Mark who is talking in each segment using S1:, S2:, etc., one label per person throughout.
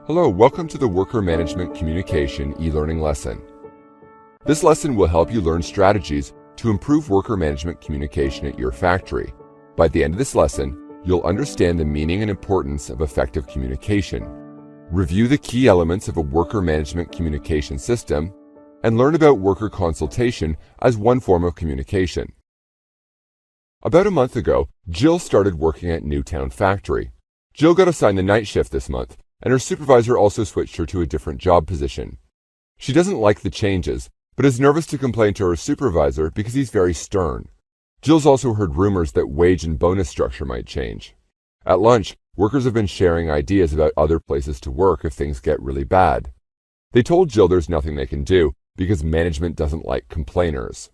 S1: Hello, welcome to the Worker Management Communication e-learning lesson. This lesson will help you learn strategies to improve worker management communication at your factory. By the end of this lesson, you'll understand the meaning and importance of effective communication, review the key elements of a worker management communication system, and learn about worker consultation as one form of communication. About a month ago, Jill started working at Newtown Factory. Jill got assigned the night shift this month, and her supervisor also switched her to a different job position. She doesn't like the changes, but is nervous to complain to her supervisor because he's very stern. Jill's also heard rumors that wage and bonus structure might change. At lunch, workers have been sharing ideas about other places to work if things get really bad. They told Jill there's nothing they can do because management doesn't like complainers.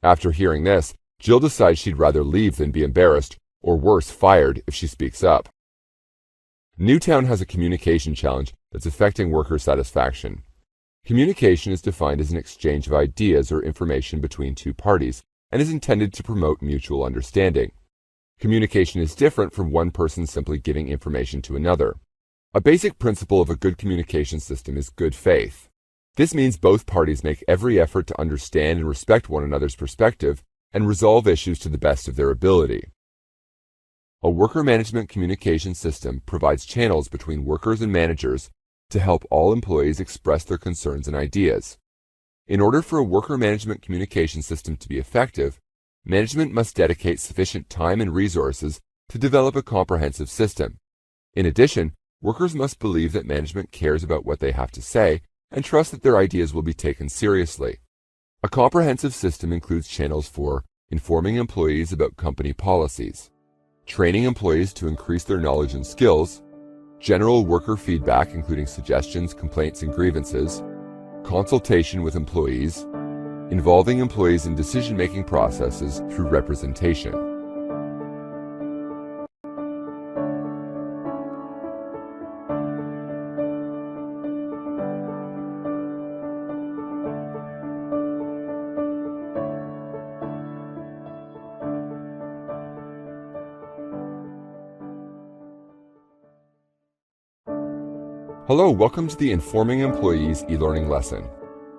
S1: After hearing this, Jill decides she'd rather leave than be embarrassed, or worse, fired, if she speaks up. Newtown has a communication challenge that's affecting worker satisfaction. Communication is defined as an exchange of ideas or information between two parties and is intended to promote mutual understanding. Communication is different from one person simply giving information to another. A basic principle of a good communication system is good faith. This means both parties make every effort to understand and respect one another's perspective and resolve issues to the best of their ability. A worker management communication system provides channels between workers and managers to help all employees express their concerns and ideas. In order for a worker management communication system to be effective, management must dedicate sufficient time and resources to develop a comprehensive system. In addition, workers must believe that management cares about what they have to say and trust that their ideas will be taken seriously. A comprehensive system includes channels for informing employees about company policies, training employees to increase their knowledge and skills, general worker feedback including suggestions, complaints, and grievances, consultation with employees, involving employees in decision-making processes through representation. Hello, welcome to the Informing Employees e-learning lesson.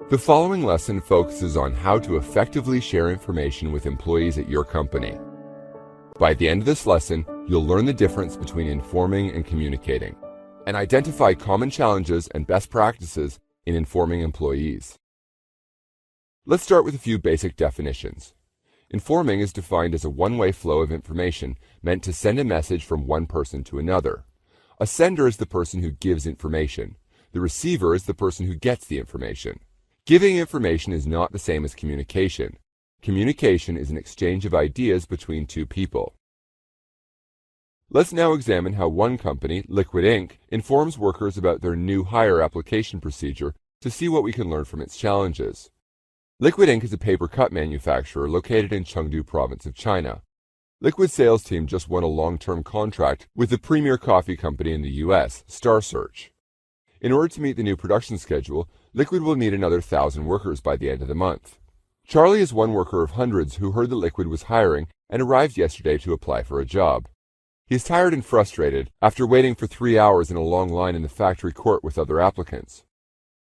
S1: The following lesson focuses on how to effectively share information with employees at your company. By the end of this lesson, you'll learn the difference between informing and communicating, and identify common challenges and best practices in informing employees. Let's start with a few basic definitions. Informing is defined as a one-way flow of information meant to send a message from one person to another. A sender is the person who gives information. The receiver is the person who gets the information. Giving information is not the same as communication. Communication is an exchange of ideas between two people. Let's now examine how one company, Liquid Inc., informs workers about their new hire application procedure to see what we can learn from its challenges. Liquid Inc. is a paper cup manufacturer located in Chengdu Province of China. Liquid's sales team just won a long-term contract with the premier coffee company in the U.S., Star Search. In order to meet the new production schedule, Liquid will need another 1,000 workers by the end of the month. Charlie is one worker of hundreds who heard that Liquid was hiring and arrived yesterday to apply for a job. He is tired and frustrated after waiting for 3 hours in a long line in the factory court with other applicants.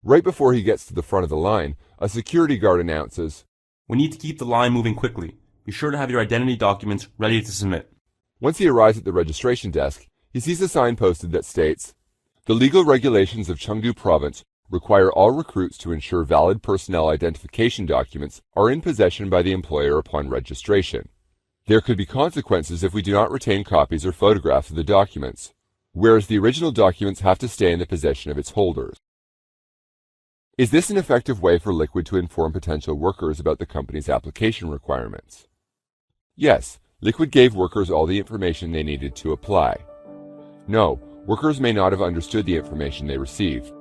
S1: Right before he gets to the front of the line, a security guard announces,
S2: "We need to keep the line moving quickly. Be sure to have your identity documents ready to submit."
S1: Once he arrives at the registration desk, he sees a sign posted that states, "The legal regulations of Chengdu Province require all recruits to ensure valid personnel identification documents are in possession by the employer upon registration. There could be consequences if we do not retain copies or photographs of the documents, whereas the original documents have to stay in the possession of its holders." Is this an effective way for Liquid to inform potential workers about the company's application requirements? Yes, Liquid gave workers all the information they needed to apply. No, workers may not have understood the information they received.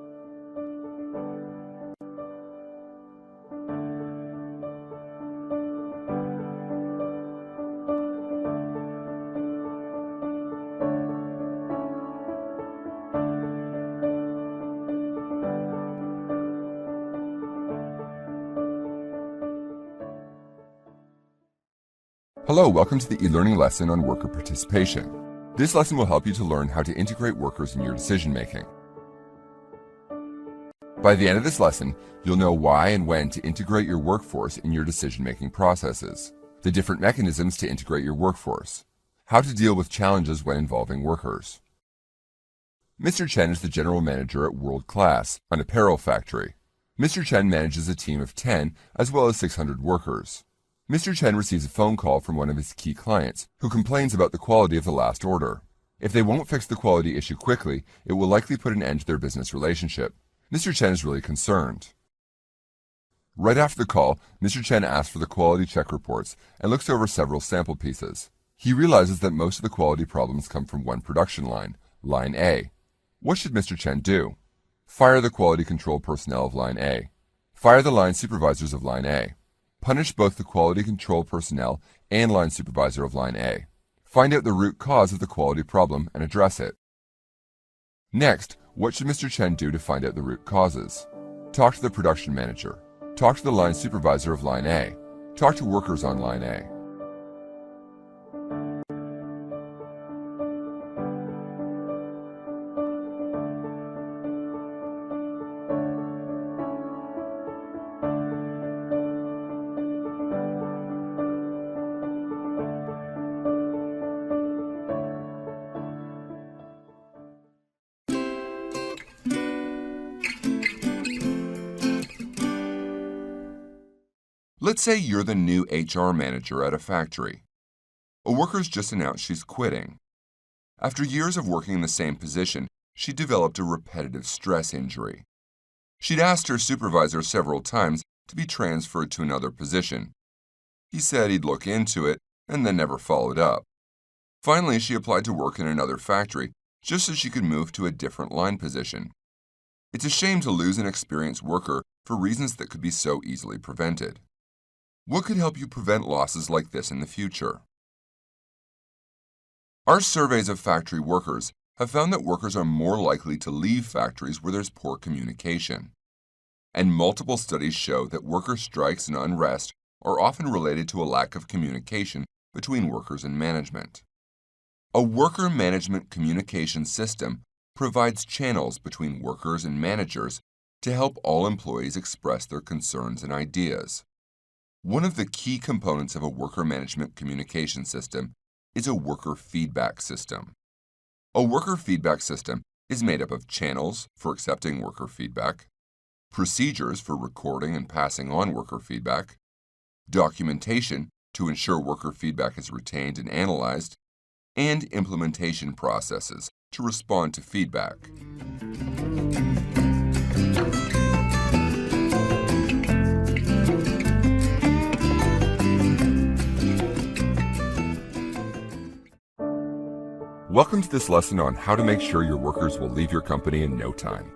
S1: Hello, welcome to the e-learning lesson on worker participation. This lesson will help you to learn how to integrate workers in your decision-making. By the end of this lesson, you'll know why and when to integrate your workforce in your decision-making processes, the different mechanisms to integrate your workforce, how to deal with challenges when involving workers. Mr. Chen is the general manager at World Class, an apparel factory. Mr. Chen manages a team of 10 as well as 600 workers. Mr. Chen receives a phone call from one of his key clients who complains about the quality of the last order. If they won't fix the quality issue quickly, it will likely put an end to their business relationship. Mr. Chen is really concerned. Right after the call, Mr. Chen asks for the quality check reports and looks over several sample pieces. He realizes that most of the quality problems come from one production line, Line A. What should Mr. Chen do? Fire the quality control personnel of Line A. Fire the line supervisors of Line A. Punish both the quality control personnel and line supervisor of Line A. Find out the root cause of the quality problem and address it. Next, what should Mr. Chen do to find out the root causes? Talk to the production manager. Talk to the line supervisor of Line A. Talk to workers on Line A. Let's say you're the new HR manager at a factory. A worker's just announced she's quitting. After years of working in the same position, she developed a repetitive stress injury. She'd asked her supervisor several times to be transferred to another position. He said he'd look into it and then never followed up. Finally, she applied to work in another factory just so she could move to a different line position. It's a shame to lose an experienced worker for reasons that could be so easily prevented. What could help you prevent losses like this in the future? Our surveys of factory workers have found that workers are more likely to leave factories where there's poor communication. And multiple studies show that worker strikes and unrest are often related to a lack of communication between workers and management. A worker management communication system provides channels between workers and managers to help all employees express their concerns and ideas. One of the key components of a worker management communication system is a worker feedback system. A worker feedback system is made up of channels for accepting worker feedback, procedures for recording and passing on worker feedback, documentation to ensure worker feedback is retained and analyzed, and implementation processes to respond to feedback. Welcome to this lesson on how to make sure your workers will leave your company in no time.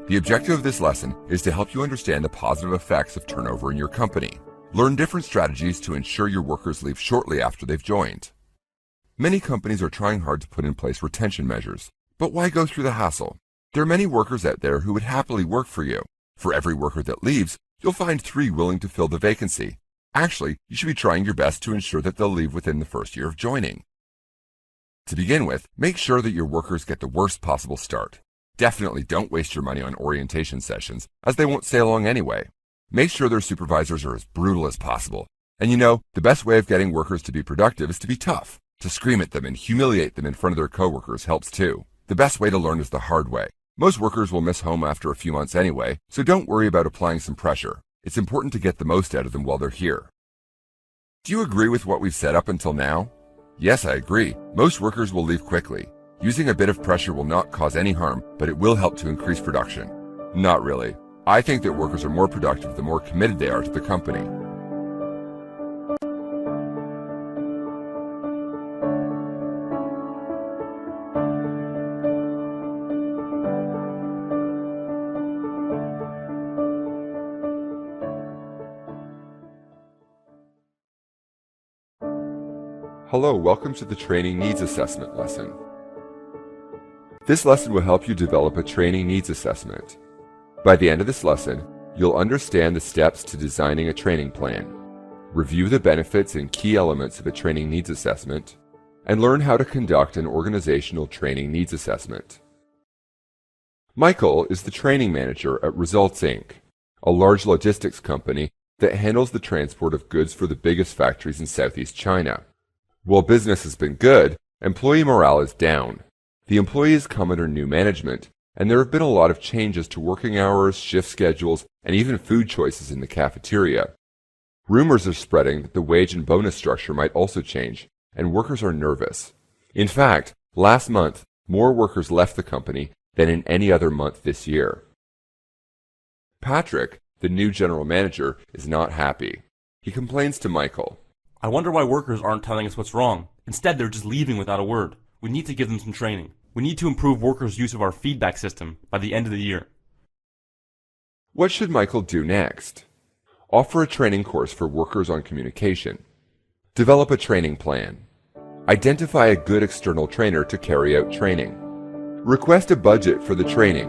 S1: The objective of this lesson is to help you understand the positive effects of turnover in your company. Learn different strategies to ensure your workers leave shortly after they've joined. Many companies are trying hard to put in place retention measures, but why go through the hassle? There are many workers out there who would happily work for you. For every worker that leaves, you'll find 3 willing to fill the vacancy. Actually, you should be trying your best to ensure that they'll leave within the first year of joining. To begin with, make sure that your workers get the worst possible start. Definitely don't waste your money on orientation sessions, as they won't stay long anyway. Make sure their supervisors are as brutal as possible. And you know, the best way of getting workers to be productive is to be tough. To scream at them and humiliate them in front of their coworkers helps too. The best way to learn is the hard way. Most workers will miss home after a few months anyway, so don't worry about applying some pressure. It's important to get the most out of them while they're here. Do you agree with what we've said up until now? Yes, I agree. Most workers will leave quickly. Using a bit of pressure will not cause any harm, but it will help to increase production. Not really. I think that workers are more productive the more committed they are to the company. Hello, welcome to the Training Needs Assessment lesson. This lesson will help you develop a training needs assessment. By the end of this lesson, you'll understand the steps to designing a training plan, review the benefits and key elements of a training needs assessment, and learn how to conduct an organizational training needs assessment. Michael is the training manager at Results Inc., a large logistics company that handles the transport of goods for the biggest factories in Southeast China. While business has been good, employee morale is down. The employees come under new management, and there have been a lot of changes to working hours, shift schedules, and even food choices in the cafeteria. Rumors are spreading that the wage and bonus structure might also change, and workers are nervous. In fact, last month, more workers left the company than in any other month this year. Patrick, the new general manager, is not happy. He complains to Michael.
S2: I wonder why workers aren't telling us what's wrong. Instead, they're just leaving without a word. We need to give them some training. We need to improve workers' use of our feedback system by the end of the year.
S1: What should Michael do next? Offer a training course for workers on communication. Develop a training plan. Identify a good external trainer to carry out training. Request a budget for the training.